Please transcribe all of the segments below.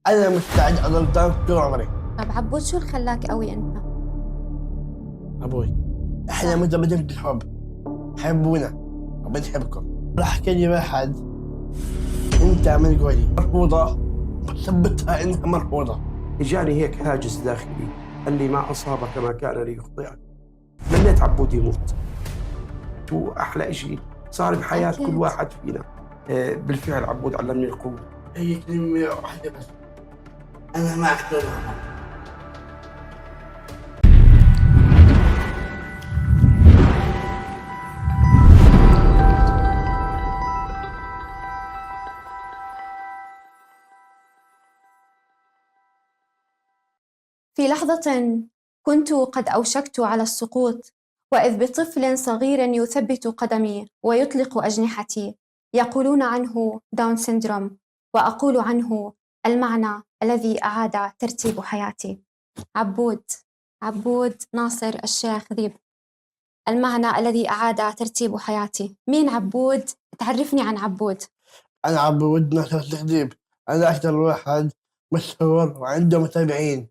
أنا مستعد أضل ضابط طول عمري. طب عبود، شو اللي خلاك قوي انت؟ أبوي، إحنا صح. متبادلين الحب، حبونا وبنحبكم. راح كلمة واحد، أنت من قولي مرفوضة، بثبتها إنها مرفوضة. جاني هيك هاجس داخلي قال لي ما أصابك ما كان ليخطئك. تمنيت عبود يموت. شو أحلى إشي صار بحياة كل أكيد. واحد فينا. بالفعل عبود علمني القوة. هي كلمة واحدة بس، أنا معك طول عمري. في لحظة كنت قد أوشكت على السقوط، وإذ بطفل صغير يثبت قدمي ويطلق أجنحتي. يقولون عنه داون سيندروم، وأقول عنه المعنى الذي أعاد ترتيب حياتي. عبود، عبود ناصر الشيخ ذيب، المعنى الذي أعاد ترتيب حياتي. مين عبود؟ تعرفني عن عبود. أنا عبود ناصر الخديب، أنا أكثر واحد مشهور وعنده متابعين،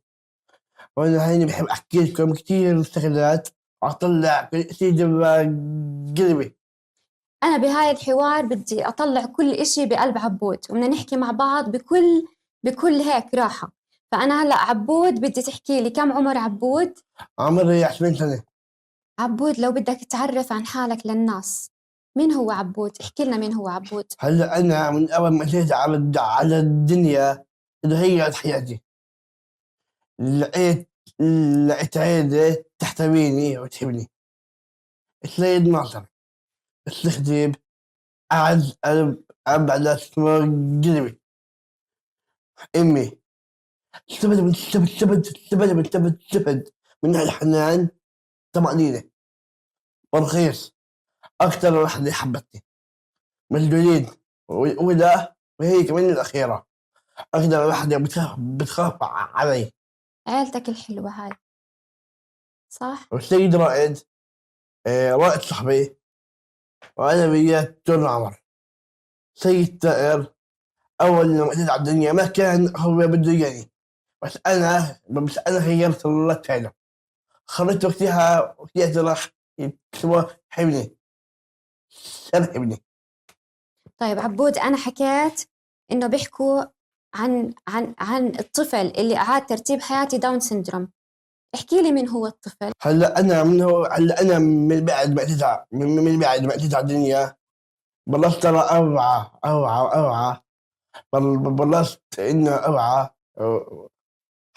وأنا هيني بحب أحكي لكم كثير شغلات وأطلع كل شيء جوا قلبي. أنا بهاي الحوار بدي أطلع كل إشي بقلب عبود، وبدنا نحكي مع بعض بكل هيك راحة. فأنا هلأ عبود بدي تحكي لي كم عمر عبود؟ عمري 20 سنة. عبود، لو بدك تعرف عن حالك للناس، مين هو عبود؟ احكي لنا مين هو عبود. هلا أنا من أول ما جيت على الدنيا تغيرت حياتي. لقيت لقيت عيلة تحتويني وتحبني. السيد ناصر الخديب أعز أب على سمر قلبي. أمي استفد من الحنان، طمأنينة ورخيص. أكثر وحدة حبتني مجدولين ولا، وهي كمان الأخيرة أكثر وحدة بتخاف علي. عيلتك الحلوة هاي، صح؟ والسيد رائد، رائد صاحبي وأنا وياه طول العمر. سيد طائر أول لما جيت على الدنيا ما كان هو بده إياني، بس أنا غيرت الله له. خليت وقتها راح اسمه حبني، أنا حبني. طيب عبود، أنا حكيت إنه بيحكوا عن الطفل اللي أعاد ترتيب حياتي، داون سيندروم. احكي لي مين هو الطفل. هلا أنا من بعد ما جيت على الدنيا بلشت ترى أوعى. بلشت إنه أوعى.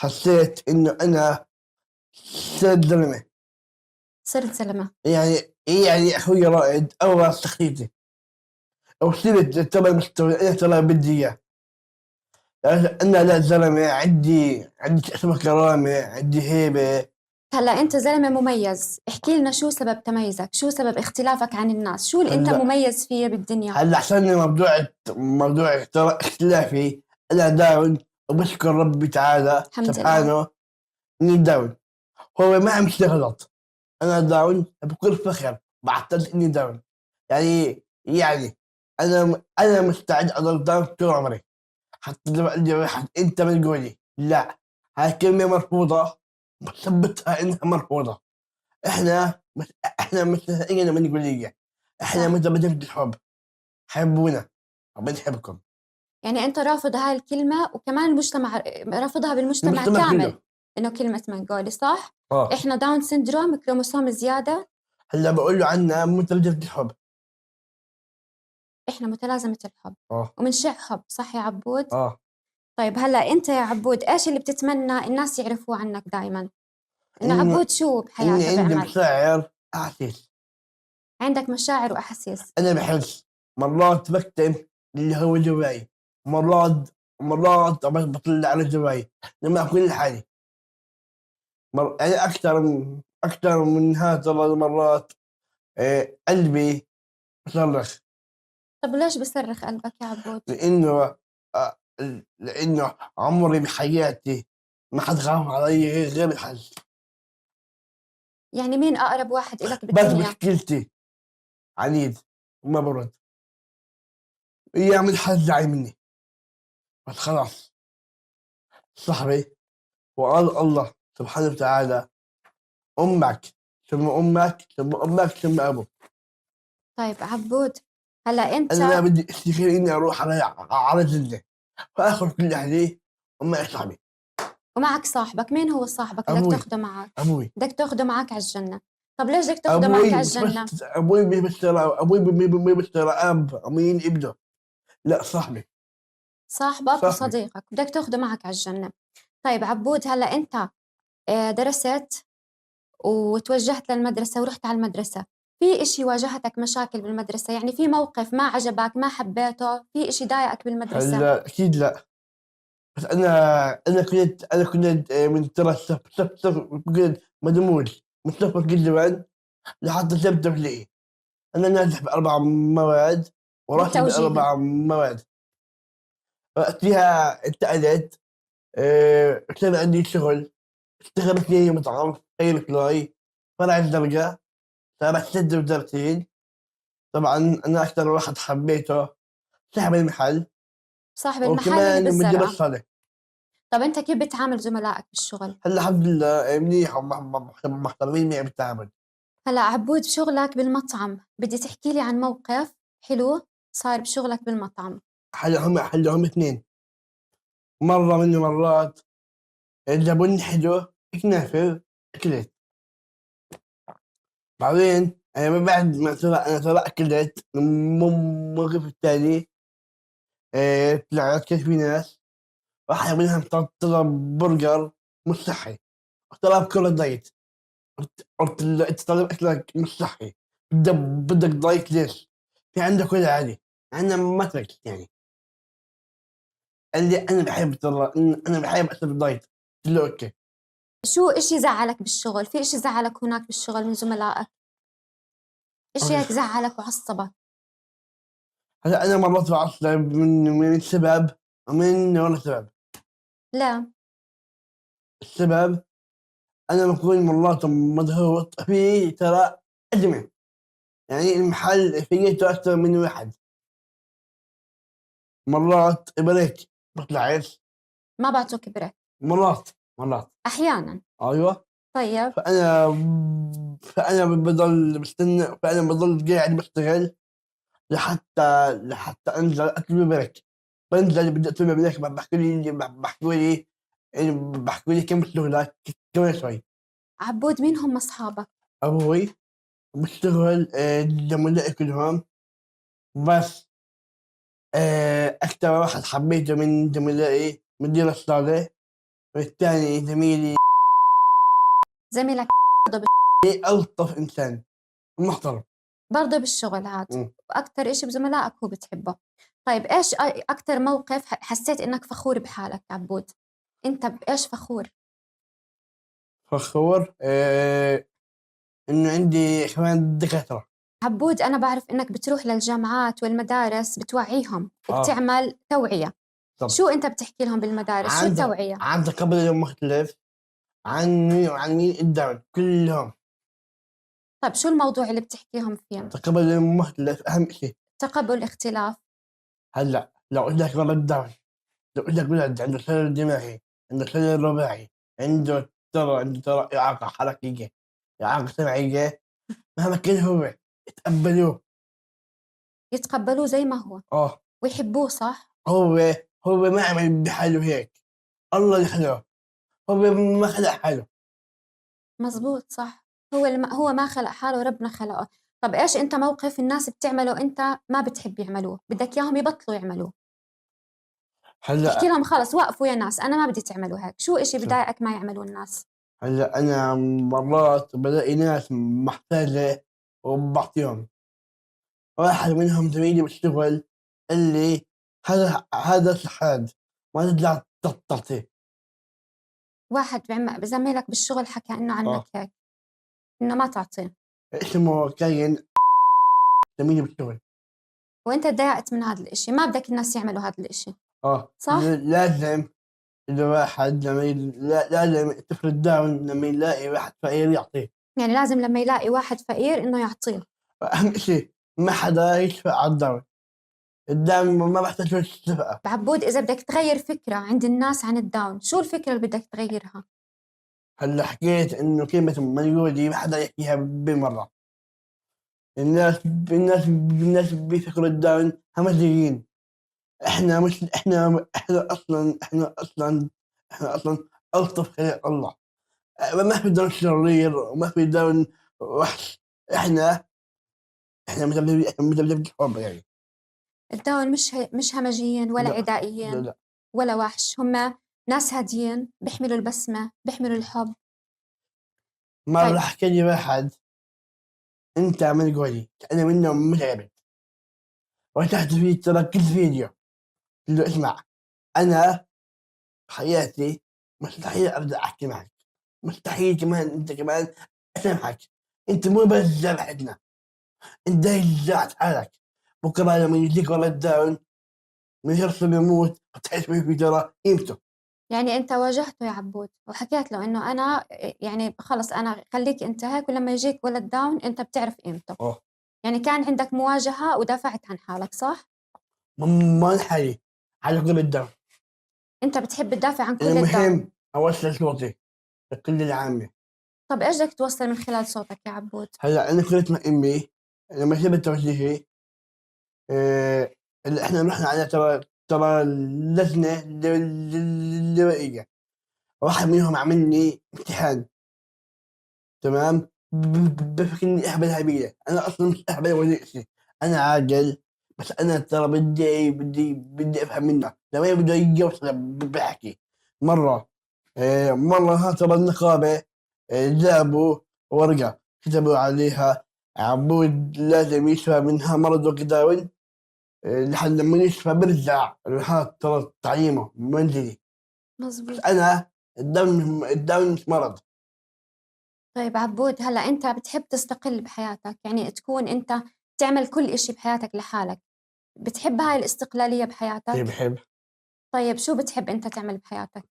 حسيت إنه أنا صرت زلمة. صرت زلمة. يعني أخوي رائد أول شخصيتي وصلت ترى المستوى أنا ترى بدي إياه. أنا لا زلمة، عندي اسمه كرامة، عندي هيبة. هلا أنت زلمة مميز، احكي لنا شو سبب تميزك، شو سبب اختلافك عن الناس، شو اللي أنت هلا مميز فيه بالدنيا؟ هلا عشان موضوع ترى اختلافي. أنا داون وبشكر ربي تعالى الحمد لله. سبحانه إني داون. هو ما عم يشتغل غلط. أنا داون بكل فخر بعتز إني داون. يعني أنا مستعد أضل داون طول عمري. حتى لو قال لي واحد أنت من قولي لا، هاي كلمة مرفوضة، بثبتها إنها مرفوضة. إحنا إحنا مستحقين من قولية، إحنا صح. متبادلين الحب، حبونا وبنحبكم. يعني أنت رافض هاي الكلمة، وكمان المجتمع رافضها بالمجتمع المجتمع كامل، كله. إنه كلمة منقولي، صح؟ آه. إحنا داون سيندروم، كروموسوم زيادة. هلا بقول له عنا متبادلين الحب. إحنا متلازمة الحب آه. ومنشع حب، صح يا عبود؟ آه. طيب هلا أنت يا عبود، إيش اللي بتتمنى الناس يعرفوه عنك دايما؟ إنه إنه عبود شو إني بحياته عندي بيعمل؟ مشاعر أحاسيس. عندك مشاعر وأحاسيس. أنا بحس مرات بكتم اللي هو جواي، مرات بطلع على جواي لما أكون لحالي. يعني أكثر من هذا المرات. قلبي بصرخ. طب ليش بصرخ قلبك يا عبود؟ لأنه آه، لأنه عمري بحياتي ما حد خاف علي غير الحج. يعني مين أقرب واحد إلك بس بالدنيا؟ مشكلتي عنيد وما برد، يعمل حد زعل مني بس خلاص. صاحبي، وقال الله سبحانه وتعالى: أمك ثم أمك ثم أمك ثم أبوك. طيب عبود، هلا انت أنا ما بدي أفتكر إني أروح على جدة فآخذ كل أهلي وما صاحبي. ومعك صاحبك، مين هو صاحبك اللي بدك أبوي. تاخده معك؟ أبوي. بدك تاخده معك على الجنة. طب ليش بدك تاخده معك على الجنة؟ أبوي مش بشترى، أبوي مش بشترى أب أمين ابنه، لا صاحبي. صاحبك صاحبي. وصديقك بدك تاخده معك على الجنة. طيب عبود، هلا انت درست وتوجهت للمدرسة ورحت على المدرسة، في إشي واجهتك مشاكل بالمدرسة؟ يعني في موقف ما عجبك ما حبيته، في إشي ضايقك بالمدرسة؟ هلا أكيد لا، بس أنا كنت من ترى صف كنت مدموج من صف جد وعد لحتى سبت لي. أنا ناجح ب4 مواد وراسب بالتوجيهي. ب4 مواد. وقتها انتقلت، كان عندي شغل، اشتغلت في مطعم خير كلاي، فرع الدرجة، صارت 36. طبعا أنا أكثر واحد حبيته صاحب المحل صاحب المحل اللي وكمان مدير بالزرقاء. الصالة. طب أنت كيف بتعامل زملائك بالشغل؟ هلا الحمد لله منيح ومحترمين معي بالتعامل. هلا عبود، بشغلك بالمطعم بدي تحكي لي عن موقف حلو صار بشغلك بالمطعم. هلا هم اثنين. مرة من المرات جابوني حلو كنافة أكلت. بعدين أنا بعد ما أنا أكلت الموقف التالي، طلعت كان في ناس واحد منهم طلب برجر مش صحي، طلب كله دايت. قلت له أنت طالب أكلك مش صحي، بدك دايت ليش؟ في عندك ولا عادي؟ أنا ما تركت يعني. قال لي أنا بحب أسوي دايت. قلت له أوكي. شو إشي زعلك بالشغل؟ في إشي زعلك هناك بالشغل من زملائك؟ إشي هيك زعلك وعصبك؟ هلا أنا مرات بعصب من سبب ومن ولا سبب. لا. السبب أنا بكون مرات مضغوط في ترى أجمع، يعني المحل فيه أكثر من واحد. مرات بريك بطلعش. ما بعطوك بريك؟ مرات. أحيانا. أيوه. طيب. فأنا بضل قاعد بشتغل لحتى أنزل أطلب بريك. بنزل بدي أطلب بريك بحكوا لي كم شغلك كمان شوي. عبود، مين هم أصحابك؟ أبوي بشتغل، زملائي كلهم، بس أكتر واحد حبيته من زملائي مدير الصالة، والثاني زميلي زميلك برضه ألطف إنسان محترم. برضه بالشغل هاد، مم. وأكتر إشي بزملائك هو بتحبه. طيب إيش أكتر موقف حسيت إنك فخور بحالك عبود؟ أنت بإيش فخور؟ فخور إنه عندي كمان دكاترة. عبود، أنا بعرف إنك بتروح للجامعات والمدارس بتوعيهم آه وبتعمل توعية. طب شو أنت بتحكي لهم بالمدارس؟ شو التوعية؟ عندك قبل يوم مختلف عن مين الدعم كلهم. طيب شو الموضوع اللي بتحكيهم فيه؟ تقبل يوم مختلف أهم شيء. تقبل الاختلاف. هلا لو قلت لك والله الدعم، لو قلت لك ولد عنده شلل دماغي، عنده شلل رباعي، عنده ترى إعاقة حركية، إعاقة سمعية، مهما كان هو يتقبلوه. يتقبلوه زي ما هو اه ويحبوه، صح؟ هو هو ما عمل بحاله هيك، الله اللي خلقه، هو ما خلق حاله. مزبوط، صح. هو ما خلق حاله، ربنا خلقه. طب إيش أنت موقف الناس بتعمله أنت ما بتحب يعملوه، بدك إياهم يبطلوا يعملوه؟ احكي هلا لهم خلص وقفوا يا ناس، أنا ما بدي تعملوا هيك. شو إشي بضايقك ما يعملوه الناس؟ هلا انا مرات بلاقي ناس محتاجة وبعطيهم. واحد منهم زميلي بالشغل اللي هذا شحاد ما ترجع تعطيه. واحد بزميلك بالشغل حكى إنه عنك اه هيك، إنه ما تعطيه، اسمه كاين، زميلي بالشغل. وأنت تضايقت من هذا الإشي، ما بدك الناس يعملوا هذا الإشي، اه صح؟ لازم إذا واحد لازم الطفل الداون لما يلاقي واحد فقير يعطيه. يعني لازم لما يلاقي واحد فقير إنه يعطيه. أهم شيء ما حدا يشفق على الداون. الداون ما بحتاج الشفقة. عبود إذا بدك تغير فكرة عند الناس عن الداون، شو الفكرة اللي بدك تغيرها؟ هلا حكيت إنه كلمة منقولي ما حدا يحكيها بالمرة. الناس بيفكروا الداون همجيين. احنا مش احنا اصلا الطف خلق الله. ما في داون شرير وما في داون وحش. احنا متبلبين الحب يعني. الداون مش همجيين ولا لا عدائيين لا. ولا وحش، هم ناس هاديين بيحملوا البسمة، بيحملوا الحب. مرة طيب حكى لي واحد انت من قولي انا منه متعبد، وتحت فيه ترى كل فيديو. قلت له اسمع، انا حياتي مستحيل ارجع احكي معك، مستحيل كمان انت كمان اسامحك. انت مو بس ذبحتنا، انت ذبحت حالك. بكره لما يجيك ولد داون من يرسم يموت وتحس في ترى قيمته. يعني أنت واجهته يا عبود وحكيت له إنه أنا يعني خلص أنا خليك أنت هيك، ولما يجيك ولد داون أنت بتعرف قيمته. اه يعني كان عندك مواجهة ودافعت عن حالك، صح؟ ما انحري على كل الداون. أنت بتحب تدافع عن كل الداون. المهم اوصل صوتي لكل العامة. طب إيش بدك توصل من خلال صوتك يا عبود؟ هلا انا كنت مع امي لما سبت توجيهي. آه، اللي احنا رحنا على ترى لجنة لوائية. واحد منهم عملني امتحان، تمام. بفكرني اهبل هبيلة. انا اصلا مش اهبل ولا شيء، انا عاقل. بس انا ترى بدي افهم منه لما بده يوصل بحكي. مرة مرة ها ترى النقابة جابوا ورقة كتبوا عليها عبود لازم يشفى منها مرض وكداون لحد لما يشفى برجع هذا ترى تعليمه منزلي. بس مزبوط. انا الدم مش مرض. طيب عبود، هلا أنت بتحب تستقل بحياتك، يعني تكون أنت تعمل كل إشي بحياتك لحالك، بتحب هاي الاستقلالية اللي بحياتك؟ بحب طيب شو بتحب أنت تعمل بحياتك؟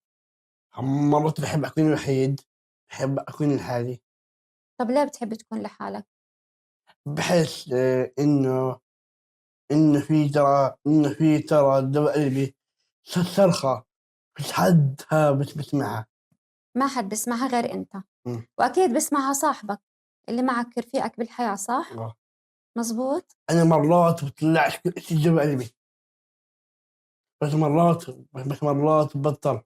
مرات بحب اكون وحيد، بحب اكون لحالي. طب ليه بتحب تكون لحالك؟ بحس انه في ترى دواء قلبي صرخة مش حدها بس بسمعها. ما حد بسمعها غير أنت، مم. وأكيد بسمعها صاحبك اللي معك رفيقك بالحياة، صح؟ آه. مزبوط؟ انا مرات بطلعش كل شيء جوا قلبي، بس مرات ببطل.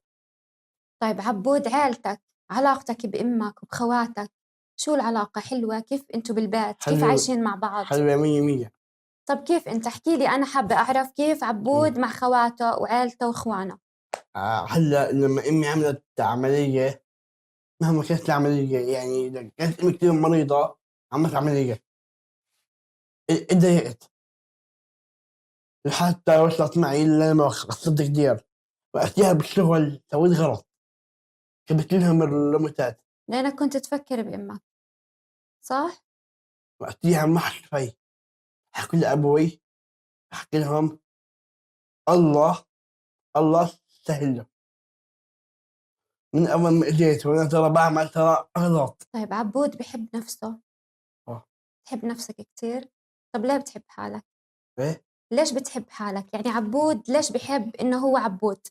طيب عبود، عيلتك، علاقتك بأمك وبخواتك، شو العلاقة؟ حلوة؟ كيف أنتوا بالبيت؟ كيف حلوة، عايشين مع بعض؟ حلوة مية مية. طب كيف أنت؟ احكي لي، أنا حابة أعرف كيف مم. عبود مع خواته وعيلته وإخوانه. هلا لما امي عملت عملية، مهما كانت العملية يعني إذا كانت امي كثير مريضة عملت عملية اتضايقت. حتى وصلت معي لما قصدت كثير. وقتها بالشغل سويت غلط، جبت لهم الريموتات. لأنك كنت تفكر بأمك، صح؟ وقتها ما حكيت في، حكي لأبوي، حكي لهم الله الله سهل له. من أول ما إجيت وأنا ترى بعمل ترى غلط. طيب عبود بحب نفسه، آه. بتحب نفسك كتير. طب ليه بتحب حالك؟ إيه؟ ليش بتحب حالك؟ يعني عبود ليش بحب إنه هو عبود؟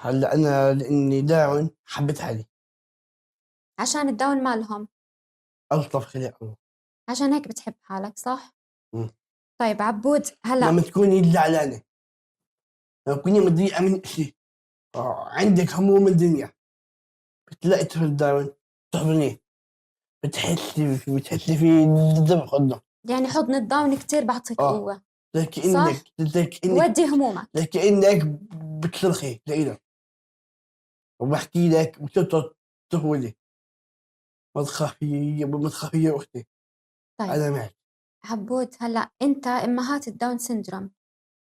هلا أنا لأني داون حبيت حالي. عشان الداون مالهم، ألطف خلق الله. عشان هيك بتحب حالك، صح؟ مم. طيب عبود، هلأ لما تكوني زعلانة، لما تكوني مضيئة من شيء، عندك هموم الدنيا، بتلاقي طفل داون تحضنيه، بتحسي فيه دم خده. يعني حضن الداون كتير بعطيك اه قوة، زي صح؟ كأنك زي كأنك بودي همومك. زي كأنك بتصرخي لإله وبحكي لك بتطلع تهولي. ما تخافي يا أختي، طيب أنا معك. عبود، هلأ أنت أمهات الداون سيندروم،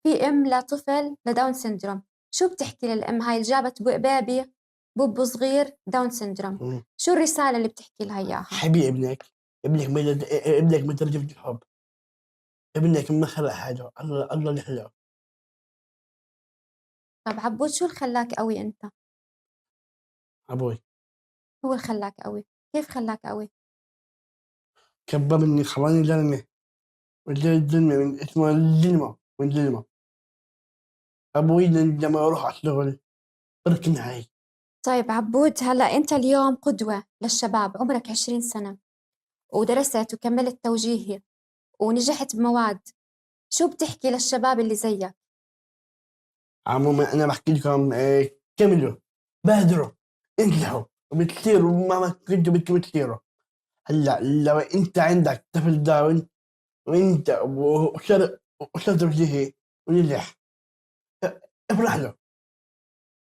في أم لطفل لداون سيندروم، شو بتحكي للأم هاي اللي جابت بيبي بوب صغير داون سيندروم؟ مم. شو الرسالة اللي بتحكي لها إياها؟ حبي ابنك من ترجمة الحب. ابنك ما خلق حاجة، الله اللي خلقه. طب عبود، شو اللي خلاك قوي أنت؟ أبوي هو اللي خلاك قوي، كيف خلاك قوي؟ كبرني خلاني زلمة، والزلمة من اسمه الزلمة وانظلموا. أبوي لما أروح على الشغل تركني علي. طيب عبود، هلأ أنت اليوم قدوة للشباب، عمرك 20 سنة ودرست وكملت توجيهي ونجحت بمواد، شو بتحكي للشباب اللي زيك؟ عموما أنا بحكي لكم كملوا، بادروا، انجحوا وبتصيروا مهما كنتوا بدكم تصيروا. هلا لو أنت عندك طفل داون وأنت وصلت توجيهي ونجح، افرح له.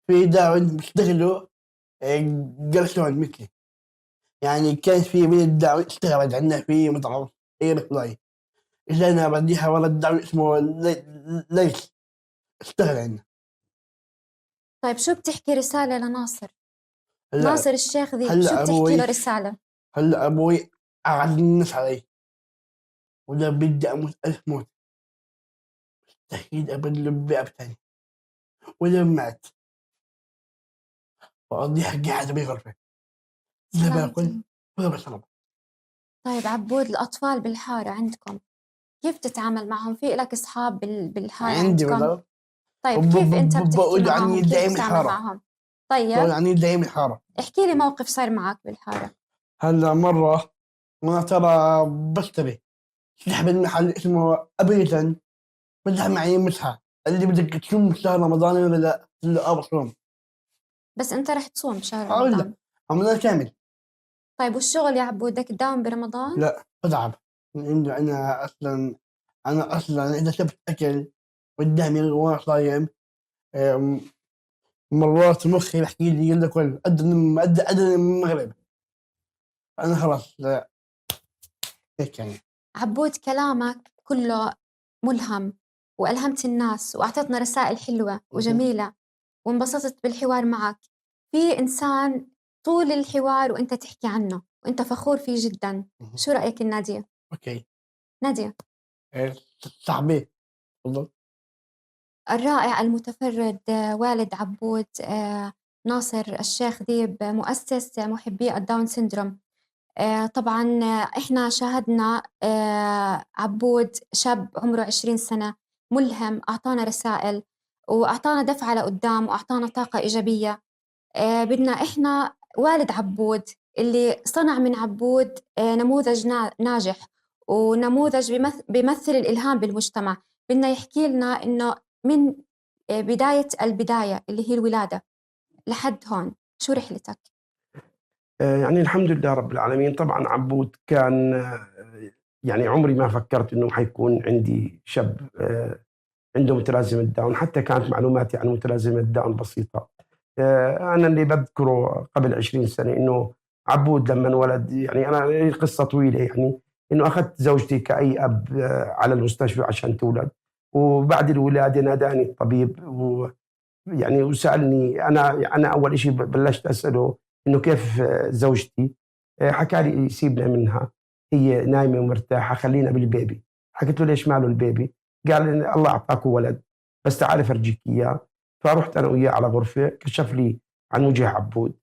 في داون بيشتغلوا قرشون مثلي، يعني كان في من الداون اشتغلت عندنا في مطعم غير فلاي. اجانا بعديها ولد داون اسمه ليث اشتغل عندنا. طيب شو بتحكي رسالة لناصر؟ هلا ناصر الشيخ ذيب، شو هلا بتحكي له ابوي رسالة؟ هلا ابوي قعد الناس علي، ولا بدي اموت 1000 موت، مستحيل ابد باب تاني. ولا مات واضيع قاعد بغرفة، لا باكل سلامتي. ولا بشرب. طيب عبود، الأطفال بالحارة عندكم كيف تتعامل معهم؟ في لك أصحاب بالحارة عندي عندكم؟ والله. طيب كيف أنت بتحكي بقول معهم؟ عني كيف زعيم تتعامل الحارة، معهم؟ بقول طيب عني زعيم الحارة. احكي لي موقف صار معك بالحارة. هلا مرة وانا ترى بشتري سحب المحل اسمه ابيتن، فتح معي مسحة، قال لي بدك تصوم شهر رمضان ولا لا؟ قلت له بصوم. بس أنت رح تصوم شهر اقول لا، رمضان. رمضان كامل. طيب والشغل يا عبود، بدك تداوم برمضان؟ لا بتعب لانه انا اصلا اذا شفت اكل قدامي وانا صايم، أم، مرات مخي بحكي لي يلا كل أدنى المغرب. انا خلاص لا، هيك يعني. عبود، كلامك كله ملهم وألهمت الناس وأعطيتنا رسائل حلوة وجميلة وانبسطت بالحوار معك. في إنسان طول الحوار وأنت تحكي عنه وأنت فخور فيه جدا. شو رأيك النادية؟ اوكي. نادية. إيه، صاحبي تفضل. الرائع المتفرد والد عبود ناصر الشيخ ذيب، مؤسس محبي الداون سيندروم. طبعا إحنا شاهدنا عبود شاب عمره 20 سنة ملهم، أعطانا رسائل وأعطانا دفعة لقدام وأعطانا طاقة إيجابية. بدنا إحنا والد عبود اللي صنع من عبود نموذج ناجح ونموذج بيمثل الإلهام بالمجتمع. بدنا يحكي لنا إنه من بداية البداية اللي هي الولادة لحد هون شو رحلتك؟ يعني الحمد لله رب العالمين. طبعا عبود كان يعني عمري ما فكرت انه حيكون عندي شاب عنده متلازمة داون، حتى كانت معلوماتي عن متلازمة داون بسيطة. أنا اللي بذكره قبل 20 سنة إنه عبود لما انولد، يعني أنا لي قصة طويلة، يعني إنه أخذت زوجتي كأي أب على المستشفى عشان تولد، وبعد الولادة ناداني الطبيب ويعني وسألني أنا أول شيء بلشت أسأله إنه كيف زوجتي. حكى لي سيبنا منها، هي نايمة ومرتاحة، خلينا بالبيبي. حكيت له ليش ماله البيبي؟ قال لي الله أعطاك ولد بس تعال أفرجيك إياه. فرحت أنا وياه على غرفة، كشف لي عن وجه عبود،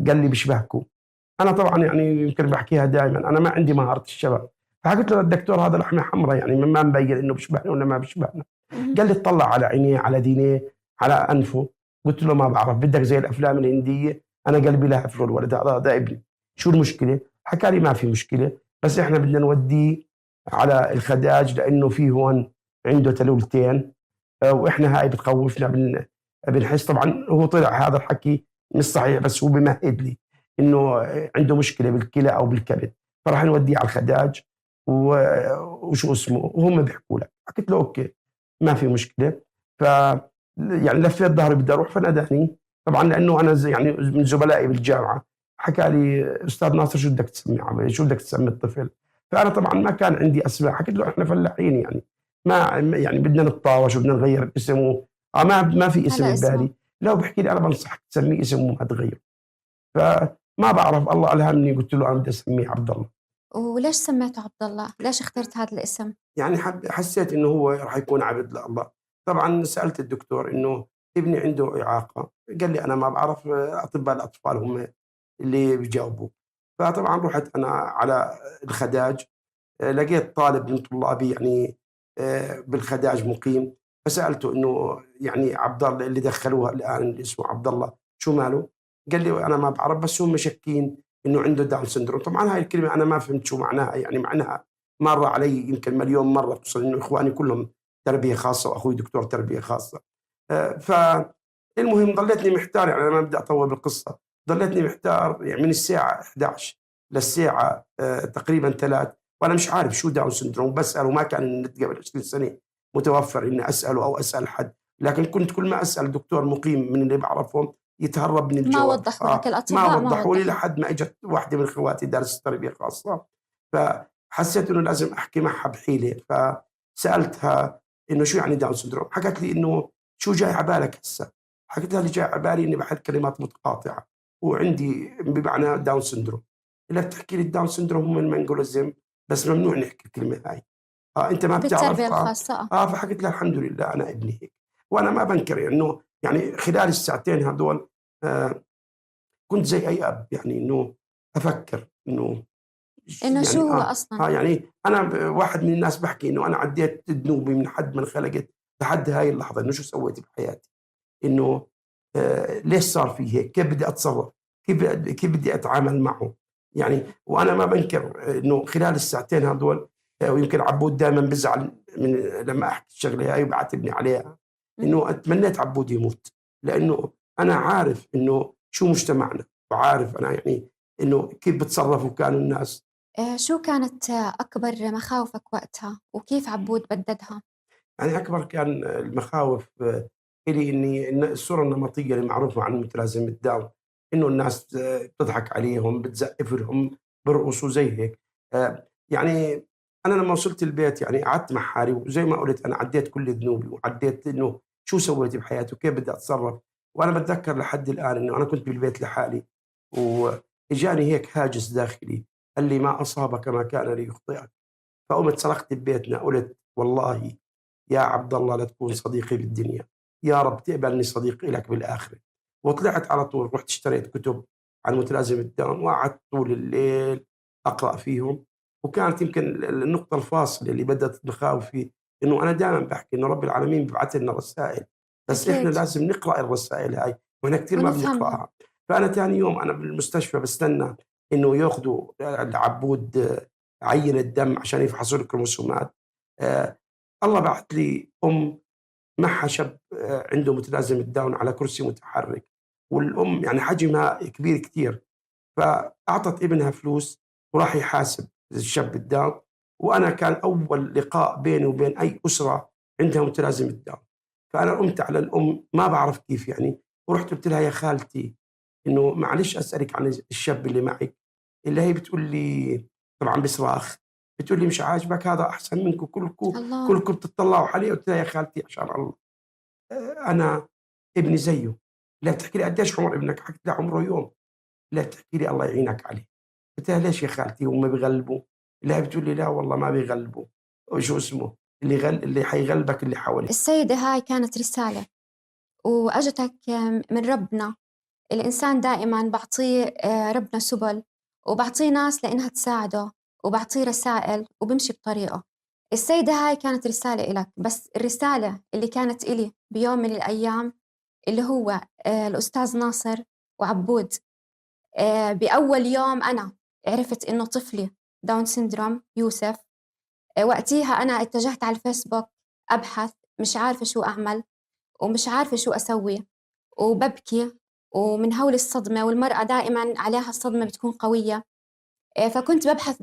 قال لي بيشبهكم. أنا طبعا يعني يمكن بحكيها دائما، أنا ما عندي مهارة الشبه. فحكيت له للدكتور هذا لحمة حمراء، يعني ما مبين إنه بيشبهنا ولا ما بيشبهنا. قال لي اطلع على عينيه، على دينيه، على أنفه. قلت له ما بعرف، بدك زي الأفلام الهندية؟ أنا قلبي لا له الولد هذا ابني، شو المشكلة؟ حكى لي ما في مشكلة، بس إحنا بدنا نوديه على الخداج لأنه في هون عنده تلولتين، وإحنا هاي بتخوفنا، بنحس. طبعا هو طلع هذا الحكي مش صحيح، بس هو بمهد لي إنه عنده مشكلة بالكلى أو بالكبد، فراح نوديه على الخداج وشو اسمه، وهم بيحكوا لك. حكيت له أوكي ما في مشكلة. ف يعني لفيت ظهري بدي أروح، فناداني طبعا لأنه أنا يعني من زملائي بالجامعة. حكى لي أستاذ ناصر شو بدك تسمي عمي، شو بدك تسمي الطفل؟ فأنا طبعا ما كان عندي أسماء. حكيت له إحنا فلاحين، يعني ما يعني بدنا نتطاوش وبدنا نغير الاسم ما في اسم على اسمه. ببالي. لو بحكي لي أنا بنصحك تسميه اسم وما تغيره. فما بعرف، الله ألهمني، قلت له أنا بدي أسميه عبد الله. وليش سميته عبد الله؟ ليش اخترت هذا الاسم؟ يعني حسيت انه هو راح يكون عبد لله. طبعا سالت الدكتور انه ابني عنده اعاقه، قال لي انا ما بعرف، اطباء الاطفال هم اللي بيجاوبوا. فطبعا رحت انا على الخداج، لقيت طالب من طلابي يعني بالخداج مقيم. فسألته إنه يعني عبد الله اللي دخلوها الآن اللي اسمه عبد الله شو ماله؟ قال لي أنا ما بعرف بس هم مشكين إنه عنده داون سندروم. طبعا هاي الكلمة أنا ما فهمت شو معناها، يعني معناها مرة علي يمكن مليون مرة، خصوصا إنه إخواني كلهم تربية خاصة وأخوي دكتور تربية خاصة. فالمهم ضليتني محتار، يعني أنا ما بدي أطول بالقصة، ضليتني محتار يعني من الساعة 11 للساعة تقريبا 3 وأنا مش عارف شو داون سندروم. بسأل وما كان النت قبل 20 سنة متوفر إني أسأله أو أسأل حد، لكن كنت كل ما أسأل دكتور مقيم من اللي بعرفهم يتهرب من ما الجواب. وضحوا لك ما الأطباء، ما وضحوا لي وضحوا. لحد ما اجت واحدة من اخواتي دارس تربية خاصة، فحسيت انه لازم احكي معها بحيلة. فسألتها انه شو يعني داون سندروم، حكت لي انه شو جاي على بالك هسه؟ حكيت لها اللي جاي على بالي اني بحث كلمات متقاطعة وعندي بمعنى داون سندروم. اللي بتحكي لي الداون سندروم هم المنجوليزم، بس ممنوع نحكي الكلمة هاي. انت ما بتعرف. بالتربية الخاصة. فحكيت لها الحمد لله انا ابني هيك. وانا ما بنكر انه يعني خلال الساعتين هذول آه كنت زي اي اب، يعني انه افكر انه إنه شو يعني هو أصلا. يعني انا واحد من الناس بحكي انه انا عديت ذنوبي من حد ما انخلقت لحد هاي اللحظه، انه شو سويت بحياتي، انه ليش صار في هيك، كيف بدي اتصرف، كيف بدي اتعامل معه. يعني وانا ما بنكر انه خلال الساعتين هذول ويمكن عبود دائما بزعل من لما احكي الشغله هاي وبعاتبني عليها، انه اتمنيت عبود يموت، لانه انا عارف انه شو مجتمعنا، وعارف انا يعني انه كيف بتصرفوا كانوا الناس. شو كانت أكبر مخاوفك وقتها وكيف عبود بددها؟ يعني أكبر كان المخاوف إلي إني إن الصورة النمطية المعروفة عن متلازمة داون، إنه الناس بتضحك عليهم، بتزقف لهم، بيرقصوا زي هيك. يعني أنا لما وصلت البيت يعني قعدت مع حالي، وزي ما قُلت أنا عديت كل ذنوبي، وعديت إنه شو سويت بحياتي وكيف بدي أتصرف. وأنا باتذكر لحد الآن إنه أنا كنت بالبيت لحالي، وإجاني هيك هاجس داخلي قال لي: "ما أصابك ما كان ليخطئك." فقُمت صرخت ببيتنا قُلت: "والله يا عبد الله لا تكون صديقي بالدنيا، يا رب تقبلني صديق إلك بالآخرة." وطلعت على طول رُحت اشتريت كتب عن متلازمة داون وقعدت طول الليل أقرأ فيهم. وكانت يمكن النقطة الفاصلة اللي بدأت مخاوفي إنه أنا دائمًا باحكي إنه رب العالمين بيبعت لنا رسائل، بس إحنا أكيد. لازم نقرأ الرسائل هاي، وإحنا كتير ما ونفهمها. بنقرأها. فأنا تاني يوم أنا بالمستشفى باستنى إنه ياخدوا لعبود عينة دم عشان يفحصوا الكروموسومات. آآ الله بعت لي معها شاب عنده متلازمة داون على كرسي متحرك، والأم يعني حجمها كبير كتير، فأعطت ابنها فلوس وراح يحاسب الشاب الداون. وأنا كان أول لقاء بيني وبين أي أسرة عندها متلازمة داون. فأنا قمت على الأم ما بعرف كيف يعني، ورحت قلت لها: يا خالتي إنه معلش أسألك عن الشاب اللي معك. اللي هي بتقول لي طبعًا بصراخ، بتقول لي: "مش عاجبك هذا أحسن منكم الله. كلكم بتطلعوا عليه." قلت لها: "يا خالتي عشان الله أنا ابني زيه." لا بتحكي لي: "قديش عمر ابنك؟" حكيت لها: "عمره يوم." لا بتحكي لي: "الله يعينك عليه." قلت لها: "ليش يا خالتي هم بيغلبوا؟" لا بتقول لي: "لا والله ما بيغلبوا." وشو اسمه اللي حيغلبك اللي حواليك. السيدة هاي كانت رسالة وأجتك من ربنا. الإنسان دائما بعطيه ربنا سبل، وبعطيه ناس لإنها تساعده، وبعطيه رسائل وبمشي بطريقه. السيدة هاي كانت رسالة إلك، بس الرسالة اللي كانت إلي بيوم من الأيام اللي هو الأستاذ ناصر وعبود. بأول يوم أنا عرفت إنه طفلي داون سيندروم يوسف، وقتيها أنا اتجهت على الفيسبوك أبحث، مش عارفة شو أعمل ومش عارفة شو أسوي وببكي، ومن هول الصدمة، والمرأة دائما عليها الصدمة بتكون قوية. فكنت ببحث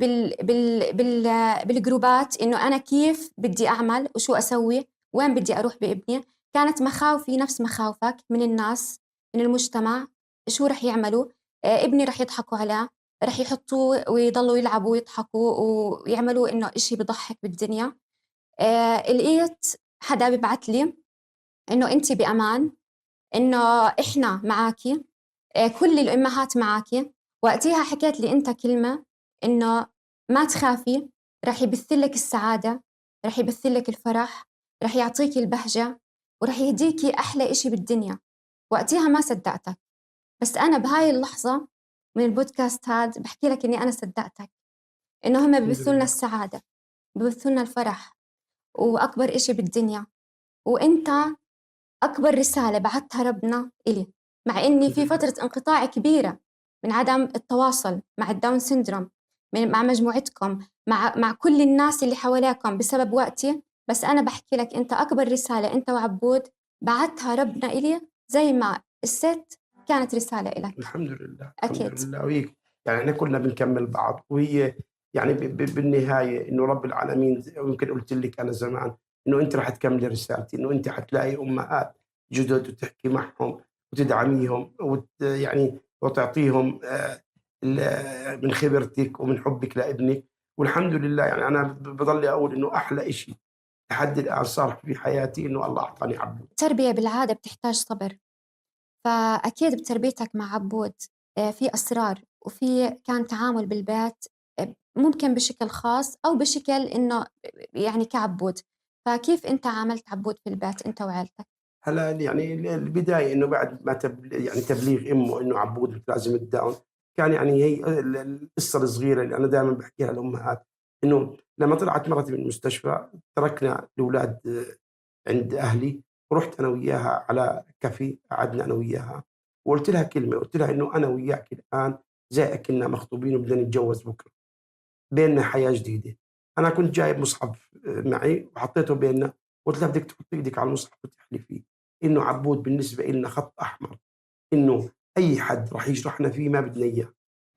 بالجروبات إنه أنا كيف بدي أعمل وشو أسوي، وين بدي أروح بابني. كانت مخاوفي نفس مخاوفك من الناس، من المجتمع، شو رح يعملوا. ابني رح يضحكوا عليه، رح يحطوه ويضلوا يلعبوا ويضحكوا ويعملوا إنه إشي بضحك بالدنيا. لقيت حدا بيبعت لي إنه أنتِ بأمان، إنه إحنا معاكِ، كل الأمهات معاكِ. وقتيها حكيت لي أنت كلمة إنه ما تخافي، رح يبث لك السعادة، رح يبث لك الفرح، رح يعطيكِ البهجة، ورح يهديكِ أحلى إشي بالدنيا. وقتيها ما صدقتك، بس أنا بهاي اللحظة من البودكاست هاد بحكي لك إني أنا صدقتك، إنه هم الحمد ببثوا لنا لله. السعادة، ببثوا لنا الفرح، وأكبر إشي بالدنيا، وأنت أكبر رسالة بعتها ربنا إلي، مع إني في الحمد لله. فترة انقطاع كبيرة من عدم التواصل مع الداون سيندروم، مع مجموعتكم، مع كل الناس اللي حواليكم بسبب وقتي. بس أنا بحكي لك أنت أكبر رسالة أنت وعبود بعتها ربنا إلي، زي ما الست كانت رسالة إلك. الحمد لله، الحمد أكيد. لله. وهي يعني احنا كلنا بنكمل بعض، وهي يعني بالنهايه انه رب العالمين ويمكن قلت لك انا زمان انه انت راح تكملي رسالتي، انه انت حتلاقي امهات جدد وتحكي معهم وتدعميهم يعني وتعطيهم من خبرتك ومن حبك لابنك. والحمد لله يعني انا بضل اقول انه احلى شيء لحد الان صار في حياتي انه الله اعطاني عبد. التربية بالعادة بتحتاج صبر، فأكيد بتربيتك مع عبود في أسرار وفي كان تعامل بالبيت، ممكن بشكل خاص أو بشكل إنه يعني كعبود. فكيف أنت عاملت عبود في البيت أنت وعيلتك؟ هلا يعني البداية إنه بعد ما يعني تبليغ أمه إنه عبود متلازمة داون، كان يعني هي القصة الصغيرة اللي أنا دائما بحكيها للأمهات، إنه لما طلعت مرتي من المستشفى تركنا الأولاد عند أهلي، ورحت أنا وياها على كافيه قعدنا أنا وياها، وقلت لها كلمة، قلت لها إنه أنا وياك الآن زي أكننا مخطوبين وبدنا نتجوز بكرة، بيننا حياة جديدة. أنا كنت جايب مصحف معي وحطيته بيننا، قلت لها بدك تحطي إيدك على المصحف وتحلفي فيه إنه عبود بالنسبة إلنا خط أحمر، إنه أي حد راح يجرحنا فيه ما بدنا إياه،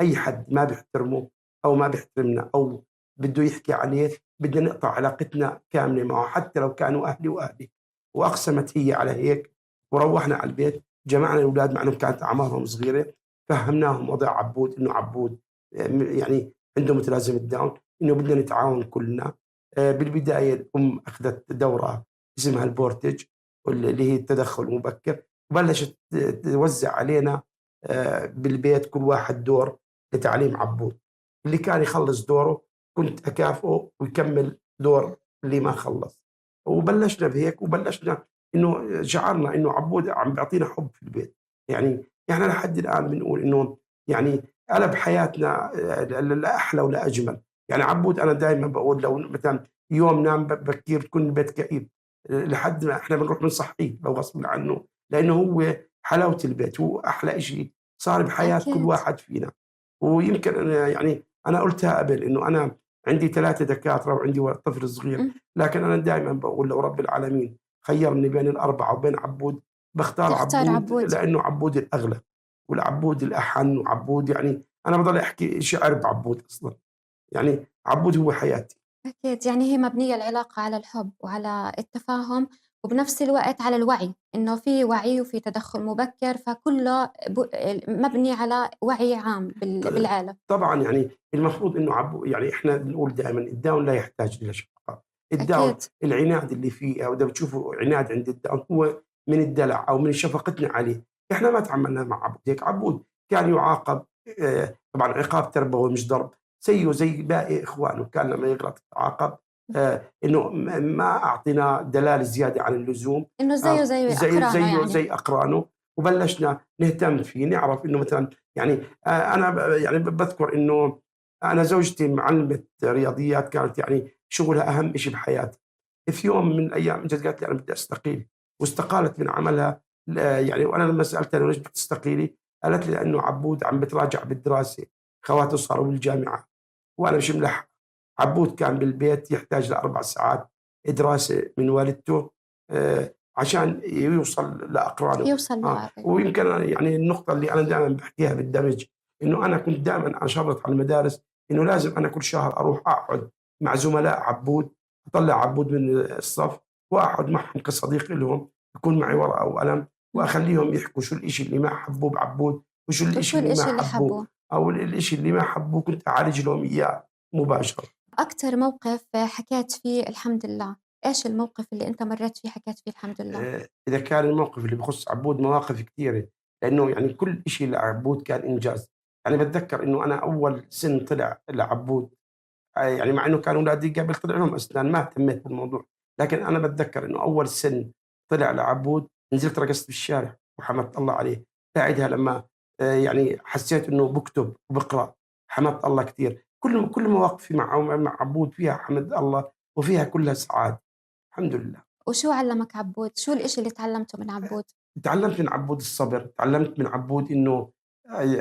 أي حد ما بيحترمه أو ما بيحترمنا أو بده يحكي عليه بدنا نقطع علاقتنا كاملة معه حتى لو كانوا أهلي وأهلي. وأقسمت هي على هيك، وروحنا على البيت جمعنا الأولاد مع إنهم كانت أعمارهم صغيرة، فهمناهم وضع عبود إنه عبود يعني عنده متلازمة داون، إنه بدنا نتعاون كلنا. بالبداية الأم أخذت دورة اسمها البورتج اللي هي التدخل المبكر، وبلشت توزع علينا بالبيت كل واحد دور لتعليم عبود، اللي كان يخلص دوره كنت أكافئه ويكمل دور اللي ما خلص. وبلشنا بهيك، وبلشنا إنه شعرنا إنه عبود عم بيعطينا حب في البيت. يعني إحنا لحد الآن بنقول إنه يعني قلب حياتنا لأحلى ولأجمل. يعني عبود أنا دايما بقول لو مثلا يوم نام بكير تكون البيت كئيب، لحد ما إحنا بنروح بنصحيه لو غصب عنه، لأنه هو حلاوة البيت، هو أحلى إشي صار بحياة كل أكيد. واحد فينا. ويمكن أنا يعني أنا قُلتها قبل إنه أنا عندي 3 دكاترة وعندي طفل صغير، أمم، لكن أنا دايمًا باقول لو رب العالمين خيّرني بين ال4 وبين عبود، باختار تختار عبود عبود. لإنه عبود الأغلى، والعبود الأحن، وعبود يعني أنا باضل أحكي شعر بعبود أصلًا، يعني عبود هو حياتي. أكيد، يعني هي مبنية العلاقة على الحب وعلى التفاهم، وبنفس الوقت على الوعي، إنه في وعي وفي تدخل مبكر، فكله مبني على وعي عام ط بالعالم. طبعًا يعني المفروض إنه يعني إحنا بنقول دائمًا الداون لا يحتاج إلى شفقة، الداون أكيد. العناد اللي فيه أو إذا بتشوفوا عناد عند الداون هو من الدلع أو من شفقتنا عليه. إحنا ما تعاملنا مع عبود هيك، عبود كان يُعاقب طبعًا عقاب تربوي مش ضرب، زيه زي باقي إخوانه، كان لمّا يغلط يتعاقب، إنه ما أعطيناه دلال زيادة عن اللزوم، إنه زيه زي أقرانه زيه يعني. زي أقرانه، وبلشنا نهتم فيه، نعرف إنه مثلًا يعني أنا يعني باذكر إنه أنا زوجتي معلمة رياضيات، كانت يعني شغلها أهم شيء بحياتها. في يوم من الأيام إجت قالت لي أنا بدي أستقيل، واستقالت من عملها. يعني وأنا لمّا سألتها ليش بدك تستقيلي؟ قالت لي لإنه عبود عم بتراجع بالدراسة، خواته صاروا بالجامعة وأنا مش ملحق. عبود كان بالبيت يحتاج ل4 ساعات دراسة من والدته عشان يوصل لأقرانه. يوصل ويمكن يعني النقطة اللي أنا دائمًا باحكيها بالدمج، إنه أنا كنت دائمًا أشرّط على المدارس إنه لازم أنا كل شهر أروح أقعد مع زملاء عبود، أطلّع عبود من الصف وأقعد معهم كصديق إلهم، يكون معي ورقة وقلم إمم، وأخلّيهم يحكوا شو الإشي اللي ما حبوه بعبود، وشو وشو الإشي اللي ما الإشي اللي حبوه، حبوه؟ أو الإشي اللي ما حبوه كنت أعالج لهم إياه مباشرة. أكتر موقف حكيت فيه الحمد لله، إيش الموقف اللي أنت مرّيت فيه حكيت فيه الحمد لله؟ إذا كان الموقف اللي بخُص عبود مواقف كتيرة، لإنه يعني كل إشي لعبود كان إنجاز. يعني باتذكّر إنه أنا أول سِن طلع لعبود، يعني مع إنه كانوا ولادي قبل طلع لهم أسنان ما اهتميت بالموضوع، لكن أنا باتذكّر إنه أول سِن طلع لعبود نزلت رقصت بالشارع وحمدت الله عليه. بعدها لمّا يعني حسّيت إنه باكتب وباقرأ، حمدت الله كتير. كل مواقفي مع عبود فيها حمد الله وفيها كلها سعادة. الحمد لله. وشو علمك عبود؟ شو الإشي اللي تعلمته من عبود؟ تعلمت من عبود الصبر، تعلمت من عبود إنه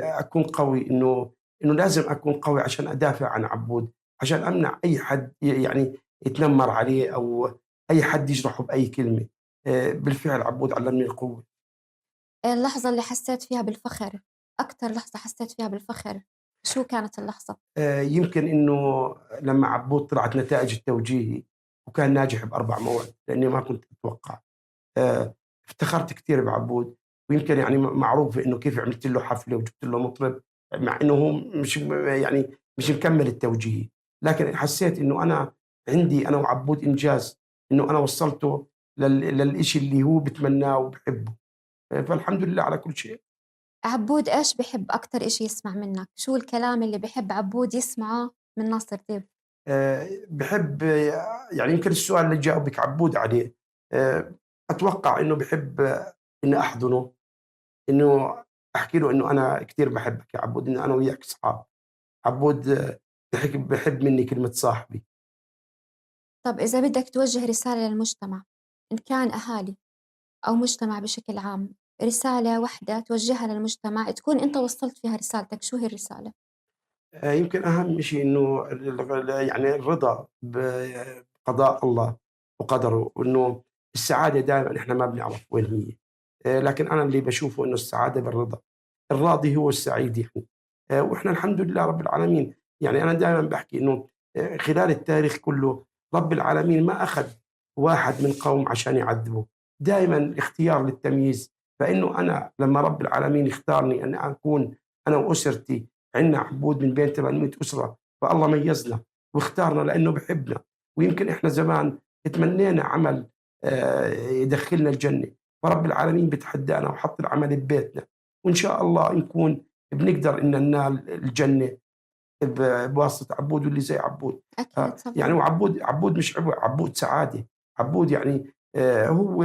أكون قوي، إنه لازم أكون قوي عشان أدافع عن عبود، عشان أمنع أي حد يعني يتنمر عليه أو أي حد يجرحه بأي كلمة. بالفعل عبود علمني القوة. اللحظة اللي حسيت فيها بالفخر، أكتر لحظة حسيت فيها بالفخر، شو كانت اللحظة؟ يمكن إنه لمّا عبود طلعت نتائج التوجيهي وكان ناجح ب4 مواد، لإني ما كنت أتوقع. افتخرت كتير بعبود، ويمكن يعني معروف إنه كيف عملت له حفلة وجبت له مطرب، مع إنه هو مش مكمّل التوجيهي، لكن حسيت إنه أنا عندي أنا وعبود إنجاز، إنه أنا وصّلته للإشي اللي هو بيتمناه وبيحبه. فالحمد لله على كل شيء. عبود إيش بحب أكتر إشي يسمع منك؟ شو الكلام اللي بحب عبود يسمعه من ناصر ديب؟ باحب يعني يمكن السؤال اللي جاوبِك عبود عليه. أتوقع إنه بيحب إني أحضنه، إنه أحكي له إنه أنا كتير باحبك يا عبود، إنه أنا وياك أصحاب. عبود بيحب منّي كلمة صاحبي. طب إذا بدك توجه رسالة للمجتمع، إن كان أهالي أو مجتمع بشكل عام، رسالة واحدة توجهها للمجتمع تكون أنت وصلت فيها رسالتك، شو هي الرسالة؟ يمكن أهم شيء إنه يعني الرضا بقضاء الله وقدره، وإنه السعادة دايمًا إحنا ما بنعرف وين هي. لكن أنا اللي باشوفه إنه السعادة بالرضا، الراضي هو السعيد يعني. وإحنا الحمد لله رب العالمين، يعني أنا دايمًا باحكي إنه خلال التاريخ كله رب العالمين ما أخذ واحد من قوم عشان يعذبه، دايمًا الاختيار للتمييز. فإنه أنا لمّا رب العالمين اختارني أن أكون أنا وأسرتي، عندنا عبود من بين 800 أسرة، فالله ميزنا واختارنا لأنه بيحبنا. ويمكن إحنا زمان تمنينا عمل يدخلنا الجنة، فرب العالمين بيتحدانا وحط العمل ببيتنا، وإن شاء الله نكون بنقدر إن ننال الجنة بواسطة عبود واللي زي عبود. أكيد يعني طبعًا. وعبود مش عبود سعادة، عبود يعني هو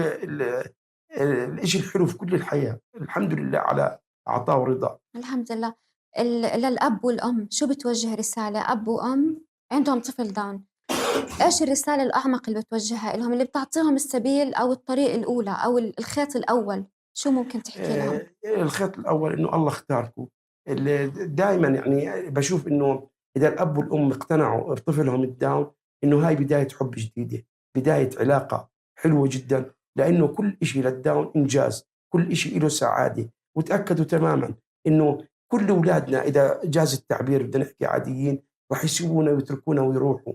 الإشي الحلو في كل الحياة. الحمد لله على عطاء ورضاه. الحمد لله. للأب والأم شو بتوجه رسالة؟ أب وأم عندهم طفل داون، إيش الرسالة الأعمق اللي بتوجهها إلهم، اللي بتعطيهم السبيل أو الطريق الأولى أو الخيط الأول، شو ممكن تحكي لهم؟ الخيط الأول إنه الله اختاركم. دايمًا يعني باشوف إنه إذا الأب والأم اقتنعوا بطفلهم الداون، إنه هاي بداية حب جديدة، بداية علاقة حلوة جدًا، لإنه كل إشي للداون إنجاز، كل إشي إله سعادة. وتأكدوا تمامًا إنه كل ولادنا إذا جاز التعبير بدنا نحكي عاديين، راح يسيبونا ويتركونا ويروحوا.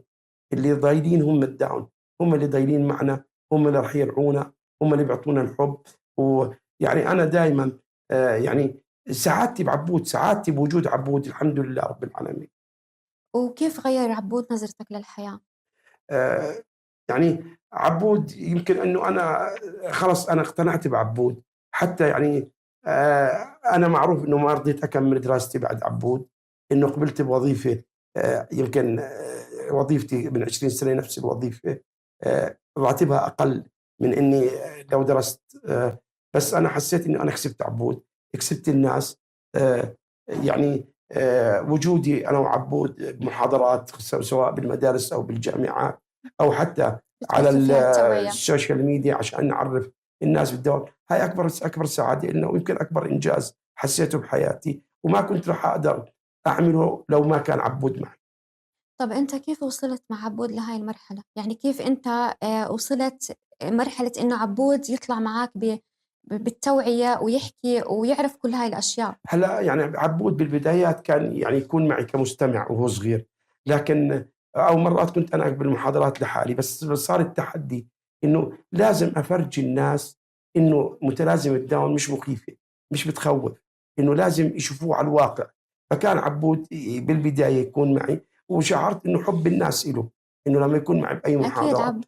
اللي ضايلين هم الداون، هم اللي ضايلين معنا، هم اللي راح يرعونا، هم اللي بيعطونا الحب. ويعني أنا دايمًا يعني سعادتي بعبود، سعادتي بوجود عبود الحمد لله رب العالمين. وكيف غيّر عبود نظرتك للحياة؟ آآ يعني عبود يمكن إنه أنا خلص أنا اقتنعت بعبود، حتى يعني أنا معروف إنه ما رضيت أكمّل دراستي بعد عبود، إنه قبلت بوظيفة يمكن وظيفتي من 20 سنة نفس الوظيفة، راتبها أقل من إني لو درست. بس أنا حسّيت إنه أنا كسبت عبود، كسبت الناس. يعني وجودي أنا وعبود بمحاضرات سواء بالمدارس أو بالجامعات أو حتى على بتحطّوا فيها التوعية. السوشيال ميديا عشان نعرّف الناس بالدوام. هاي أكبر سعادة إلنا، ويمكن أكبر إنجاز حسّيته بحياتي، وما كنت راح أقدر أعمله لو ما كان عبود معي. طَب أنت كيف وصلت مع عبود لهاي المرحلة؟ يعني كيف أنت وصلت مرحلة إنه عبود يطلع معاك بالتوعية ويحكي ويعرف كل هاي الأشياء؟ هلأ يعني عبود بالبدايات كان يعني يكون معي كمستمع وهو صغير، لكن أو مرات كنت أنا بالمحاضرات لحالي. بس صار التحدي إنه لازم أفرجي الناس إنه متلازمة داون مش مخيفة، مش بتخوّف، إنه لازم يشوفوه على الواقع. فكان عبود بالبداية يكون معي، وشعرت إنه حُب الناس إله، إنه لمّا يكون معي بأي أكيد محاضرة.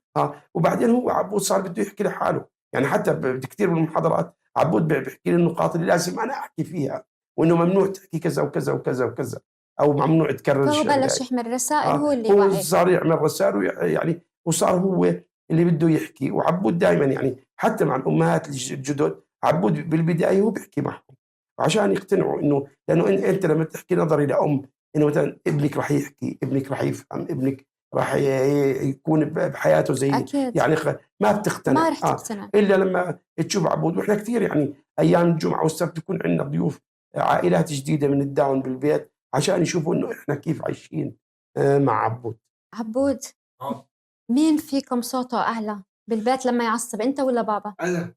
وبعدين هو عبود صار بده يحكي لحاله، يعني حتى كتير من المحاضرات عبود بيحكي لي النقاط اللي لازم أنا أحكي فيها، وإنه ممنوع تحكي كذا وكذا وكذا وكذا، أو ممنوع تكرر فهو الشغلة بلش هاي. يحمل رسائل هو اللي هو يوعّيك. صار يعمل رسائل يعني وصار هو اللي بده يحكي. وعبود دايمًا يعني حتى مع الأمهات الجدد، عبود بالبداية هو بيحكي معهم عشان يقتنعوا إنه، لأنه أنت لمّا تحكي نظري لأم إنه مثلًا ابنك راح يحكي، ابنك راح يفهم، ابنك راح يكون بحياته زي أكيد يعني ما ما بتقتنع رح تقتنع. الا لما تشوف عبود. واحنا كثير يعني ايام الجمعه والسبت يكون عندنا ضيوف عائلات جديده من الداون بالبيت عشان يشوفوا انه احنا كيف عايشين مع عبود. عبود، مين فيكم صوته أعلى بالبيت لما يعصب، أنت ولا بابا؟ انا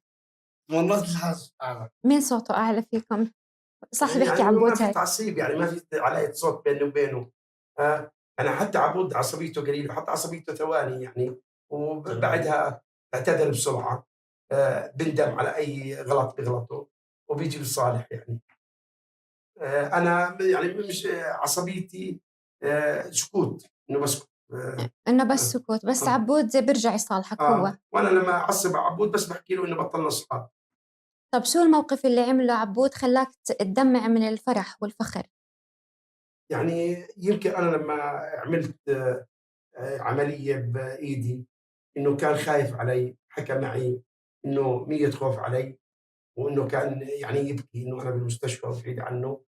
والله الحظ اعرف. مين صوته أعلى فيكم؟ صح بيحكي يعني ما عبود في هيك. تعصيب، يعني ما في علاقه صوت بيني وبينه. انا حتى عبود عصبيته قليله، حتى عصبيته ثواني يعني، وبعدها اعتذر بسرعه. بندم على اي غلط بغلطه وبيجي بالصالح يعني. انا يعني مش عصبيتي سكوت، انه بسكت. إنه بس سكوت، بس عبود بيرجع يصالحك هو. وانا لما اعصب على عبود بس بحكي له انه بطلنا اصحاب. طب شو الموقف اللي عمله عبود خلاك تدمع من الفرح والفخر؟ يعني يمكن انا لما عملت عمليه بايدي انه كان خايف علي، حكى معي انه 100 خوف علي، وانه كان يعني يبكي انه انا بالمستشفى وبعيد عنه.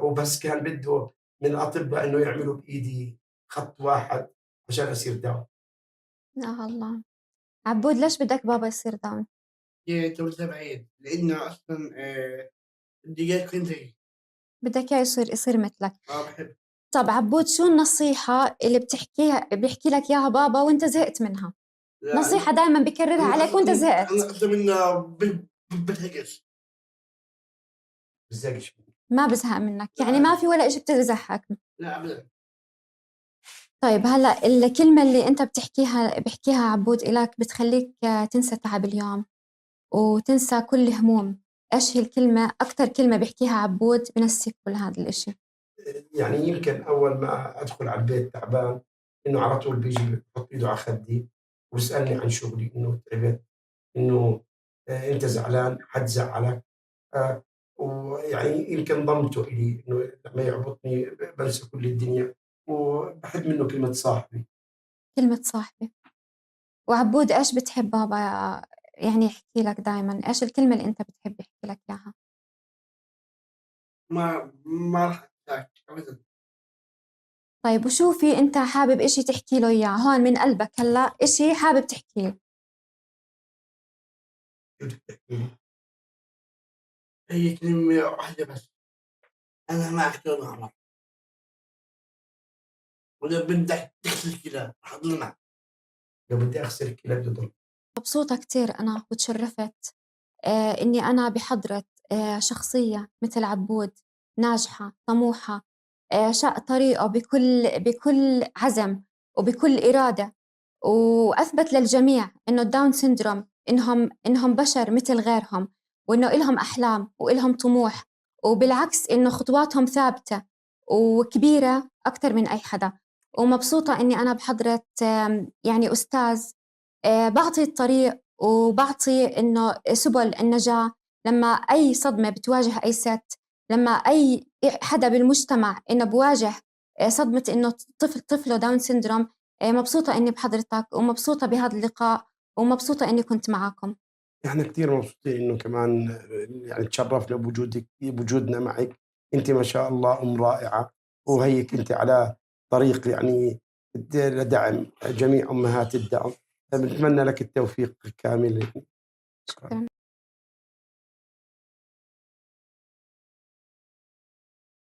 وبس كان بده من الاطباء انه يعملوا بايدي خط واحد عشان اصير داون. يا الله. عبود، ليش بدك بابا يصير داون؟ يا تولد بعيد لانه اصلا بدي اياك كنت زيي. بدك إياه يصير مثلك. بحب. طب عبود، شو النصيحة اللي بيحكي لك إياها بابا وأنت زهقت منها؟ لا نصيحة دائما بكررها عليك وأنت انا زهقت. اصلا منه بتهجس. بزقش. ما بزهق منك، يعني لا ما في ولا إشي بتزهقك. لا ابدا. طيب هلا الكلمة اللي أنت بيحكيها عبود إلك بتخليك تنسى تعب اليوم وتنسى كل هموم. إيش هي الكلمة، أكتر كلمة بيحكيها عبود بنسيك كل هذا الإشي؟ يعني يمكن اول ما ادخل على البيت تعبان انه على طول بيجي بحط ايده على خدي ويسالني عن شغلي، انه تعبت، انه انت زعلان، حد زعلك. ويعني يمكن ضمته الي انه لما يعبطني بنسى كل الدنيا. وبحب منه كلمه صاحبي. كلمة صاحبي. وعبود، إيش بتحب بابا يعني يحكي لك دائما؟ إيش الكلمة اللي أنت بتحب يحكي لك إياها؟ ما راح أحتاج ابدا. طيب وشو في أنت حابب إشي تحكي له إياه هون من قلبك، هلا إشي حابب تحكيه؟ شو بدك تحكي لي؟ هي كلمة واحدة بس، أنا معك طول العمر، وإذا بدك تغسل الكلاب راح أضل معك. لو بدي اغسل الكلاب بضل. مبسوطة كتير أنا وتشرفت إني أنا بحضرة شخصية مثل عبود، ناجحة طموحة، شق طريقه بكل عزم وبكل إرادة، وأثبت للجميع إنه الداون سيندروم إنهم بشر مثل غيرهم، وإنه إلهم أحلام وإلهم طموح، وبالعكس إنه خطواتهم ثابتة وكبيرة أكتر من أي حدا. ومبسوطة إني أنا بحضرة يعني أستاذ بعطي الطريق وبعطي إنه سبل النجاة لما أي صدمة بتواجه أي ست، لما أي حدا بالمجتمع إنه بواجه صدمة إنه طفله داون سيندروم. مبسوطة إني بحضرتك ومبسوطة بهذا اللقاء ومبسوطة إني كنت معكم. احنا كثير مبسوطين انه كمان يعني تشرفنا بوجودنا معك. انت ما شاء الله ام رائعه، وهيك انت على طريق يعني لدعم جميع امهات الدعم. بنتمنى لك التوفيق كامل. شكرا.